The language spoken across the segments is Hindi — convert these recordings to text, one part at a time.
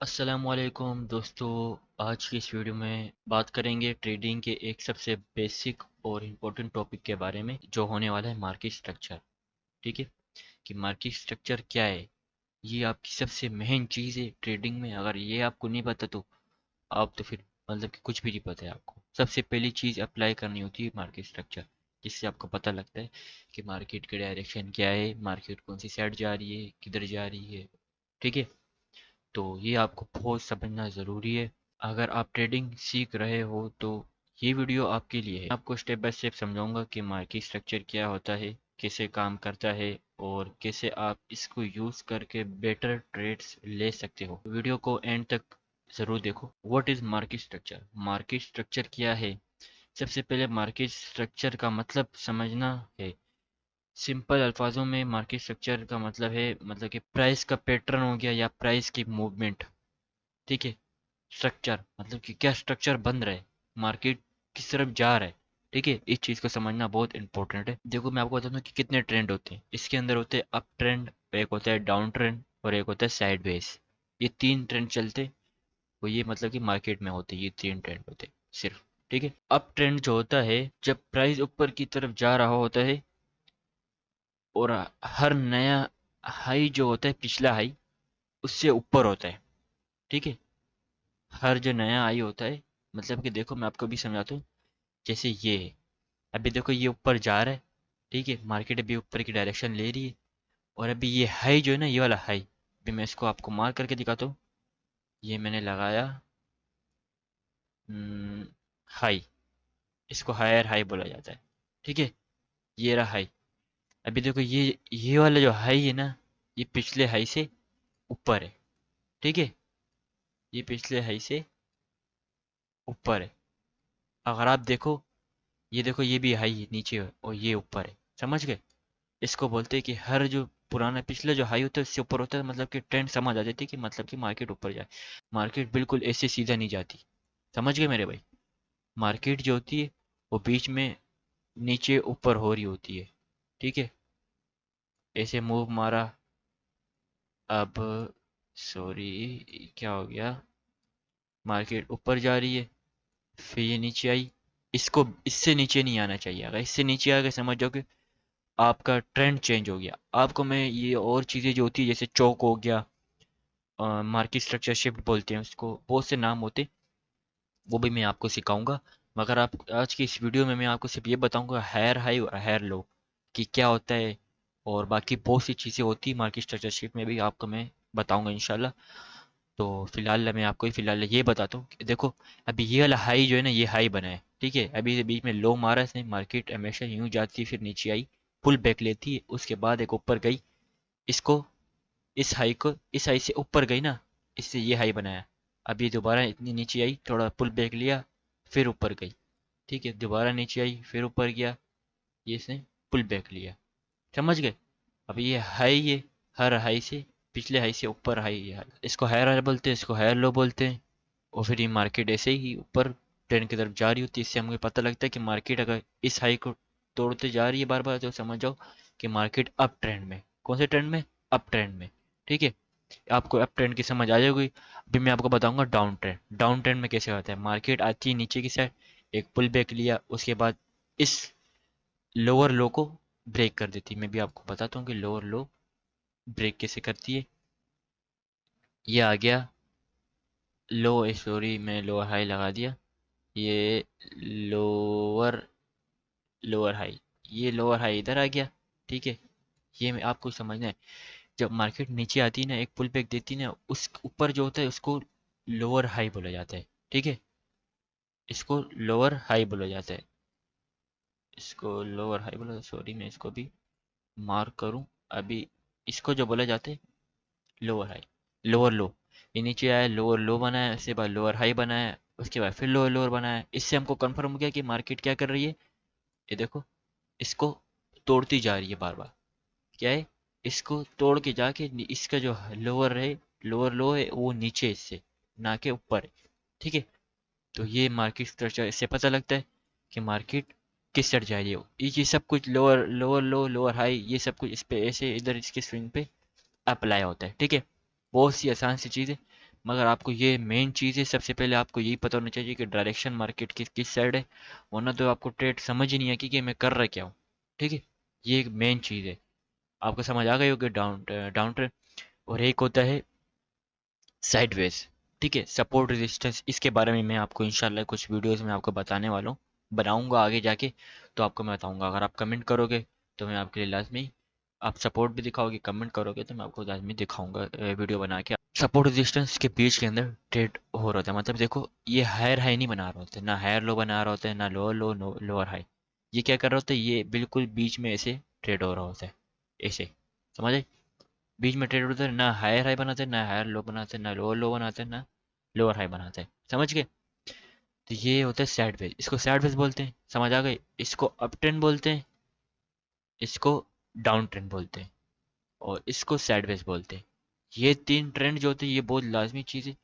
अस्सलामुअलैकुम दोस्तों। आज की इस वीडियो में बात करेंगे ट्रेडिंग के एक सबसे बेसिक और इम्पोर्टेंट टॉपिक के बारे में जो होने वाला है मार्केट स्ट्रक्चर। ठीक है कि मार्केट स्ट्रक्चर क्या है। ये आपकी सबसे मेन चीज़ है ट्रेडिंग में। अगर ये आपको नहीं पता तो आप तो फिर मतलब कि कुछ भी नहीं पता है आपको। सबसे पहली चीज़ अप्लाई करनी होती है मार्केट स्ट्रक्चर, जिससे आपको पता लगता है कि मार्केट की डायरेक्शन क्या है, मार्केट कौन सी साइड जा रही है, किधर जा रही है। ठीक है, तो ये आपको बहुत समझना ज़रूरी है अगर आप ट्रेडिंग सीख रहे हो तो। ये वीडियो आपके लिए है। आपको स्टेप बाय स्टेप समझाऊंगा कि मार्केट स्ट्रक्चर क्या होता है, कैसे काम करता है और कैसे आप इसको यूज़ करके बेटर ट्रेड्स ले सकते हो। वीडियो को एंड तक ज़रूर देखो। What is market structure? Market structure क्या है? सबसे पहले मार्केट स्ट्रक्चर का मतलब समझना है। सिंपल अल्फाजों में मार्केट स्ट्रक्चर का मतलब है, मतलब कि प्राइस का पैटर्न हो गया या प्राइस की मूवमेंट। ठीक है, स्ट्रक्चर मतलब कि क्या स्ट्रक्चर बन रहा है, मार्केट किस तरफ जा रहा है। ठीक है, इस चीज़ को समझना बहुत इंपॉर्टेंट है। देखो मैं आपको बताता हूँ कि कितने ट्रेंड होते हैं। इसके अंदर होते हैं अप ट्रेंड, एक होता है डाउन ट्रेंड और एक होता है साइड वेज। ये तीन ट्रेंड चलते हैं। वो ये मतलब कि मार्केट में होते हैं, ये तीन ट्रेंड होते हैं सिर्फ। ठीक है, अप ट्रेंड जो होता है जब प्राइस ऊपर की तरफ जा रहा होता है और हर नया हाई जो होता है पिछला हाई उससे ऊपर होता है। ठीक है, हर जो नया हाई होता है, मतलब कि देखो मैं आपको भी समझाता हूँ। जैसे ये है, अभी देखो ये ऊपर जा रहा है। ठीक है, मार्केट अभी ऊपर की डायरेक्शन ले रही है और अभी ये हाई जो है ना, ये वाला हाई, अभी मैं इसको आपको मार्क करके दिखाता हूँ। ये मैंने लगाया हाई, इसको हायर हाई बोला जाता है। ठीक है, ये रहा हाई। अभी देखो ये वाला जो हाई है ना, ये पिछले हाई से ऊपर है। ठीक है, ये पिछले हाई से ऊपर है। अगर आप देखो, ये देखो ये भी हाई है नीचे है और ये ऊपर है। समझ गए? इसको बोलते हैं कि हर जो पुराना पिछला जो हाई होता है उससे ऊपर होता है, मतलब कि ट्रेंड समझ आ जाती है कि मतलब कि मार्केट ऊपर जाए। मार्केट बिल्कुल ऐसे सीधा नहीं जाती। समझ गए मेरे भाई? मार्केट जो होती है वो बीच में नीचे ऊपर हो रही होती है। ठीक है, ऐसे मूव मारा। अब सॉरी क्या हो गया, मार्केट ऊपर जा रही है, फिर ये नीचे आई। इसको इससे नीचे नहीं आना चाहिए। अगर इससे नीचे आ गए समझ जाओ कि आपका ट्रेंड चेंज हो गया। आपको मैं ये और चीज़ें जो होती है जैसे चौक हो गया, मार्केट स्ट्रक्चर शिफ्ट बोलते हैं उसको, बहुत से नाम होते हैं, वो भी मैं आपको सिखाऊंगा। मगर आप आज की इस वीडियो में मैं आपको सिर्फ ये बताऊंगा हायर हाई और हायर लो कि क्या होता है। और बाकी बहुत सी चीज़ें होती है मार्केट स्ट्रक्चर शिफ्ट में भी आपको मैं बताऊंगा इंशाल्लाह। तो फिलहाल मैं आपको फिलहाल ये बताता हूँ कि देखो अभी ये वाला हाई जो है ना, ये हाई बना है। ठीक है, अभी ये बीच में लो मारा इसने, मार्केट हमेशा यूं जाती है फिर नीचे आई, पुल बैक लेती है, उसके बाद एक ऊपर गई। इसको इस हाई से ऊपर गई ना, इससे ये हाई बनाया। अब ये दोबारा इतनी नीचे आई, थोड़ा पुल बैक लिया, फिर ऊपर गई। ठीक है, दोबारा नीचे आई फिर ऊपर गया, ये इसने पुल बैक लिया। समझ गए? अब ये हाई है, हर हाई से पिछले हाई से ऊपर हाई है, इसको हायर हाई बोलते हैं, इसको हायर लो बोलते हैं। और फिर ये मार्केट ऐसे ही ऊपर ट्रेंड की तरफ जा रही होती है। इससे हमें पता लगता है कि मार्केट अगर इस हाई को तोड़ते जा रही है बार बार, तो समझ जाओ कि मार्केट अप ट्रेंड में। कौन से ट्रेंड में? अप ट्रेंड में। ठीक है, आपको अप ट्रेंड की समझ आ जाएगी। अभी मैं आपको बताऊंगा डाउन ट्रेंड। डाउन ट्रेंड में कैसे होता है, मार्केट आती है नीचे की साइड, एक पुल बैक लिया, उसके बाद इस लोअर लो को ब्रेक कर देती है। मैं भी आपको बताता हूँ कि लोअर लो ब्रेक कैसे करती है। ये आ गया लो, सॉरी मैं लोअर हाई लगा दिया। ये लोअर लोअर हाई, ये लोअर हाई इधर आ गया। ठीक है, ये मैं आपको समझना है। जब मार्केट नीचे आती है ना, एक पुल बैक देती है ना, उस ऊपर जो होता है उसको लोअर हाई बोला जाता है। ठीक है, इसको लोअर हाई बोला जाता है, इसको लोअर हाई बोला। सॉरी मैं इसको भी मार्क करूं। अभी इसको जो बोला जाता है लोअर हाई, लोअर लो। ये नीचे आया, लोअर लो बनाया, उसके बाद लोअर हाई बनाया, उसके बाद फिर लोअर लोअर बनाया। इससे हमको कंफर्म हो गया कि मार्केट क्या कर रही है। ये देखो, इसको तोड़ती जा रही है बार बार। क्या है, इसको तोड़ के जाके इसका जो लोअर है, लोअर लो है वो नीचे इससे, ना के ऊपर है। ठीक है, तो ये मार्केट स्ट्रक्चर इससे पता लगता है कि मार्केट किस तरफ जा रही है। ये सब कुछ लोअर लोअर लो लोअर हाई, ये सब कुछ इस पे ऐसे इधर इसके स्विंग पे अप्लाई होता है। ठीक है, बहुत सी आसान सी चीज़ है। मगर आपको ये मेन चीज़ है, सबसे पहले आपको यही पता होना चाहिए कि डायरेक्शन मार्केट की किस साइड है, वरना तो आपको ट्रेड समझ ही नहीं आएगी कि मैं कर रहा क्या हूँ। ठीक है, ये एक मेन चीज़ है। आपको समझ आ गई होगी डाउन डाउन ट्रेंड। और एक होता है साइडवेज। ठीक है, सपोर्ट रेजिस्टेंस, इसके बारे में मैं आपको इंशाल्लाह कुछ वीडियोस में आपको बताने वाला हूँ, बनाऊंगा आगे जाके, तो आपको मैं बताऊंगा। अगर आप कमेंट करोगे तो मैं आपके लिए लाजमी, आप सपोर्ट भी दिखाओगे, कमेंट करोगे तो मैं आपको लाजमी दिखाऊंगा वीडियो बना के। सपोर्ट रेजिस्टेंस के बीच के अंदर ट्रेड हो रहा होता है, मतलब देखो ये हायर हाई नहीं बना रहे होते, ना हायर लो बना रहा होता है, ना lower low, no lower high. ये क्या कर रहा होता है, ये बिल्कुल बीच में ऐसे ट्रेड हो रहा होता है, ऐसे, समझ। बीच में ट्रेड होता है, ना हायर हाई बनाते हैं, ना हायर लो बनाते हैं, ना लोअर लो बनाते हैं, ना लोअर हाई बनाते हैं, समझ गए। तो ये होता है सैडवेज, इसको सैडवेज बोलते हैं, समझ आ गई। इसको अप ट्रेंड बोलते हैं, इसको डाउन ट्रेंड बोलते हैं, और इसको सैडवेज बोलते हैं। ये तीन ट्रेंड जो होते हैं ये बहुत लाजमी चीज़ है,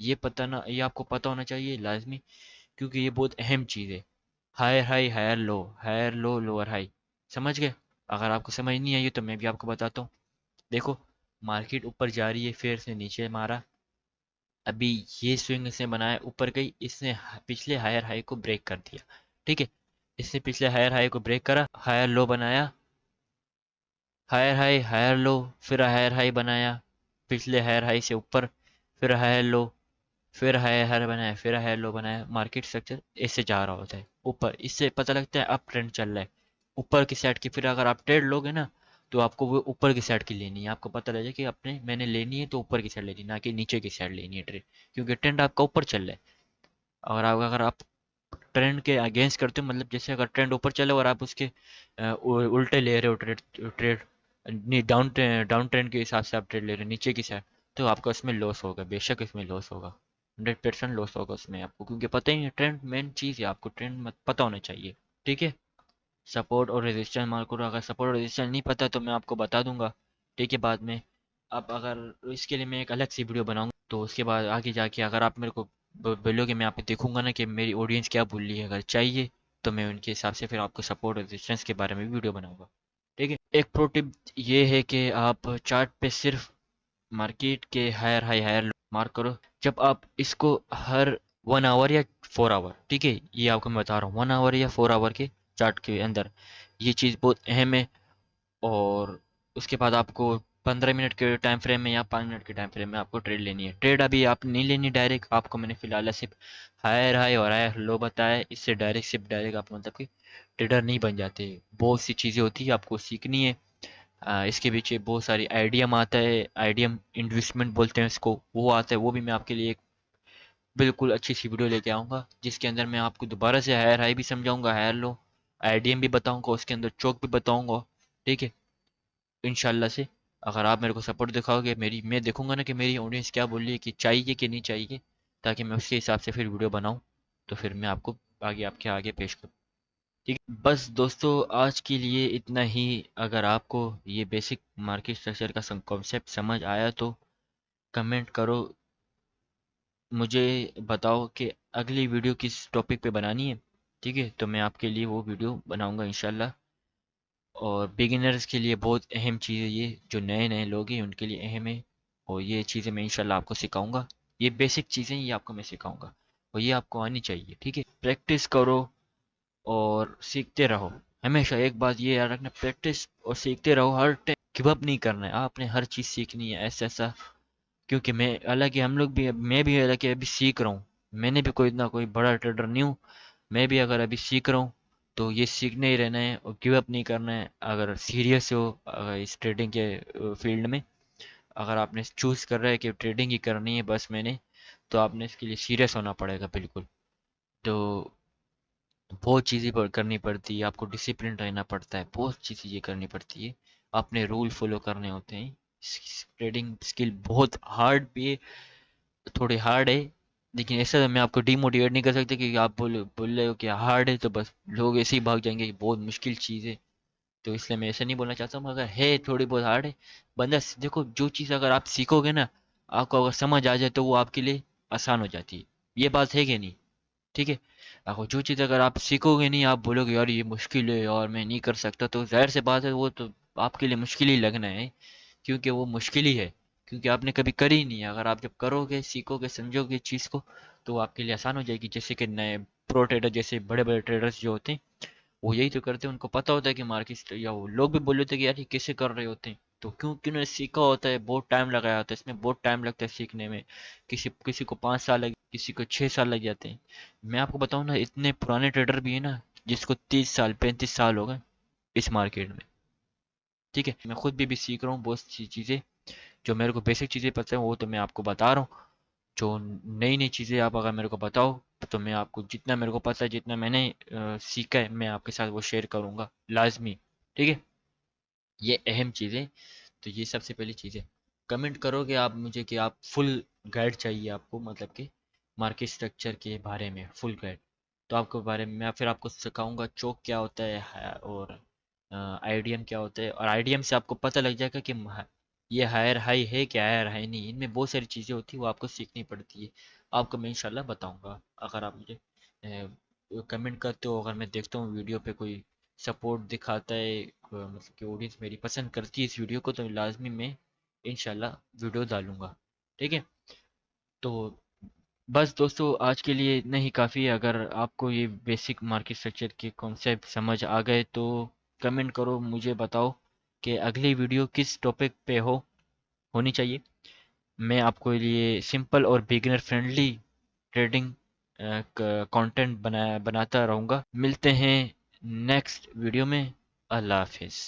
ये पता ना, ये आपको पता होना चाहिए लाजमी, क्योंकि ये बहुत अहम चीज़ है। Higher high, higher low, lower high, समझ गए। अगर आपको समझ नहीं आई तो मैं भी आपको बताता हूँ। देखो, मार्केट ऊपर जा रही है, फिर से नीचे मारा, अभी ये स्विंग इसने बनाया, ऊपर गई, इसने पिछले हायर हाई को ब्रेक कर दिया। ठीक है, इसने पिछले हायर हाई को ब्रेक करा, हायर लो बनाया, हायर हाई, हायर लो, फिर हायर हाई बनाया, पिछले हायर हाई से ऊपर, फिर हायर लो, फिर हायर हाई बनाया, फिर हायर लो बनाया। मार्केट स्ट्रक्चर ऐसे जा रहा होता है ऊपर, इससे पता लगता है अप ट्रेंड चल रहा है ऊपर की साइड की। फिर अगर आप ट्रेड लोगे ना, तो आपको वो ऊपर की साइड की लेनी है, आपको पता लगे कि अपने मैंने लेनी है तो ऊपर की साइड लेनी है, ना कि नीचे की साइड लेनी है ट्रेड, क्योंकि ट्रेंड आपका ऊपर चल रहा है। और अगर आप ट्रेंड के अगेंस्ट करते हो, मतलब जैसे अगर ट्रेंड ऊपर चले और आप उसके उल्टे ले रहे हो ट्रेड, ट्रेड नहीं, डाउन ट्रेंड के हिसाब से आप ट्रेड ले रहे हो नीचे की साइड, तो आपका इसमें लॉस होगा, बेशक इसमें लॉस होगा, 100% लॉस होगा उसमें आपको, क्योंकि पता ही है ट्रेंड मेन चीज़ है, आपको ट्रेंड मत पता होना चाहिए। ठीक है, सपोर्ट और रेजिस्टेंस मार्केट, अगर सपोर्ट और रेजिस्टेंस नहीं पता तो मैं आपको बता दूंगा। ठीक है, बाद में। अब अगर इसके लिए मैं एक अलग सी वीडियो बनाऊंगा, तो उसके बाद आगे जाके अगर आप मेरे को बोलोगे, मैं आप पे देखूंगा ना कि मेरी ऑडियंस क्या बोल रही है, अगर चाहिए तो मैं उनके हिसाब से फिर आपको सपोर्ट और रेजिस्टेंस के बारे में भी वीडियो बनाऊंगा। ठीक है, एक प्रो टिप ये है कि आप चार्ट पे सिर्फ मार्केट के higher high, higher low mark करो। जब आप इसको हर 1 आवर या 4 आवर, ठीक है, ये आपको मैं बता रहा हूँ, 1 आवर या 4 आवर के चार्ट के अंदर ये चीज़ बहुत अहम है। और उसके बाद आपको 15 मिनट के टाइम फ्रेम में या 5 मिनट के टाइम फ्रेम में आपको ट्रेड लेनी है। ट्रेड अभी आप नहीं लेनी डायरेक्ट, आपको मैंने फिलहाल सिर्फ हायर हाई और हायर लो बताया है, इससे डायरेक्ट सिर्फ डायरेक्ट आप मतलब कि ट्रेडर नहीं बन जाते। बहुत सी चीज़ें होती है आपको सीखनी है। इसके पीछे बहुत सारी आइडियम आता है, आइडियम इन्वेस्टमेंट बोलते हैं इसको, वो आता है, वो भी मैं आपके लिए एक बिल्कुल अच्छी सी वीडियो लेके आऊँगा, जिसके अंदर मैं आपको दोबारा से हायर हाई भी समझाऊंगा, हायर लो, आइडियम भी बताऊंगा, उसके अंदर चौक भी बताऊंगा। ठीक है, इंशाल्लाह से। अगर आप मेरे को सपोर्ट दिखाओगे, मेरी मैं देखूंगा ना कि मेरी ऑडियंस क्या बोल रही है, कि चाहिए कि नहीं चाहिए, ताकि मैं उसके हिसाब से फिर वीडियो बनाऊं, तो फिर मैं आपको आगे आपके आगे पेश करूँ। ठीक है, बस दोस्तों आज के लिए इतना ही। अगर आपको ये बेसिक मार्केट स्ट्रक्चर का कॉन्सेप्ट समझ आया तो कमेंट करो, मुझे बताओ कि अगली वीडियो किस टॉपिक पे बनानी है। ठीक है, तो मैं आपके लिए वो वीडियो बनाऊंगा इंशाल्लाह। और बिगिनर्स के लिए बहुत अहम चीज़ है ये, जो नए नए लोग हैं उनके लिए अहम है। और ये चीज़ें मैं इंशाल्लाह आपको सिखाऊंगा, ये बेसिक चीज़ें ये आपको मैं सिखाऊंगा, और ये आपको आनी चाहिए। ठीक है, प्रैक्टिस करो और सीखते रहो। हमेशा एक बात ये याद रखना, प्रैक्टिस और सीखते रहो, हर टाइम गिव अप नहीं करना है, आपने हर चीज़ सीखनी है ऐसा ऐसा। क्योंकि मैं, हालांकि हम लोग भी, मैं भी हालांकि अभी सीख रहा हूँ, मैंने भी कोई इतना कोई बड़ा ट्रेडर नहीं हूँ, मैं भी अगर अभी सीख रहा हूँ, तो ये सीखने ही रहना है और गिव अप नहीं करना है। अगर सीरियस हो अगर इस ट्रेडिंग के फील्ड में, अगर आपने चूज़ कर रहा है कि ट्रेडिंग ही करनी है बस मैंने, तो आपने इसके लिए सीरियस होना पड़ेगा बिल्कुल। तो बहुत चीज़ें करनी पड़ती है, आपको डिसिप्लिन रहना पड़ता है, बहुत सी चीज़ें करनी पड़ती है, अपने रूल फॉलो करने होते हैं। ट्रेडिंग स्किल बहुत हार्ड भी है, थोड़ी हार्ड है, लेकिन ऐसा तो मैं आपको डिमोटिवेट नहीं कर सकता कि आप बोल रहे हो कि हार्ड है तो बस लोग ऐसे ही भाग जाएंगे कि बहुत मुश्किल चीज़ है। तो इसलिए मैं ऐसा नहीं बोलना चाहता हूँ, मगर है थोड़ी बहुत हार्ड है। बंदा देखो, जो चीज़ अगर आप सीखोगे ना, आपको अगर समझ आ जाए तो वो आपके लिए आसान हो जाती है। ये बात है कि नहीं? ठीक है, अगर जो चीज़ अगर आप सीखोगे नहीं, आप बोलोगे यार ये मुश्किल है और मैं नहीं कर सकता, तो जाहिर सी बात है वो तो आपके लिए मुश्किल ही लगना है, क्योंकि वो मुश्किल ही है। क्योंकि आपने कभी करी ही नहीं है। अगर आप जब करोगे, सीखोगे, समझोगे चीज़ को, तो वो आपके लिए आसान हो जाएगी। जैसे कि नए प्रो ट्रेडर, जैसे बड़े बड़े ट्रेडर्स जो होते हैं, वो यही तो करते हैं। उनको पता होता है कि मार्केट, या वो लोग भी बोल रहे होते हैं कि यार ये कैसे कर रहे होते हैं, तो क्योंकि उन्होंने सीखा होता है, बहुत टाइम लगाया होता है, इसमें बहुत टाइम लगता है सीखने में। किसी किसी को 5 साल लगे, किसी को 6 साल लग जाते हैं। मैं आपको बताऊं ना, इतने पुराने ट्रेडर भी है ना, जिसको 30 साल 35 साल हो गए इस मार्केट में। ठीक है, मैं खुद भी सीख रहा हूँ बहुत सी चीज़ें। जो मेरे को बेसिक चीज़ें पता है वो तो मैं आपको बता रहा हूँ। जो नई नई चीज़ें आप अगर मेरे को बताओ, तो मैं आपको जितना मेरे को पता है, जितना मैंने सीखा है, मैं आपके साथ वो शेयर करूँगा लाजमी। ठीक है, ये अहम चीज़ें। तो ये सबसे पहली चीज़ है। कमेंट करोगे आप मुझे कि आप फुल गाइड चाहिए आपको, मतलब कि मार्केट स्ट्रक्चर के बारे में फुल गाइड। तो आपके बारे में मैं फिर आपको सिखाऊंगा चौक क्या होता है और आईडीएम क्या होता है। और आईडीएम से आपको पता लग जाएगा कि ये हायर हाई है क्या, हायर हाई नहीं। इनमें बहुत सारी चीज़ें होती है, वो आपको सीखनी पड़ती है। आपको मैं इंशाल्लाह बताऊंगा। अगर आप मुझे कमेंट करते हो, अगर मैं देखता हूँ वीडियो पे कोई सपोर्ट दिखाता है, मतलब कि ऑडियंस मेरी पसंद करती है इस वीडियो को, तो लाजमी मैं इंशाल्लाह वीडियो डालूंगा। ठीक है, तो बस दोस्तों, आज के लिए इतना ही काफ़ी है। अगर आपको ये बेसिक मार्केट स्ट्रक्चर के कॉन्सेप्ट समझ आ गए तो कमेंट करो, मुझे बताओ कि अगली वीडियो किस टॉपिक पे होनी चाहिए। मैं आपको लिए सिंपल और बिगिनर फ्रेंडली ट्रेडिंग कंटेंट बनाता रहूँगा। मिलते हैं नेक्स्ट वीडियो में। अल्लाह हाफिज़।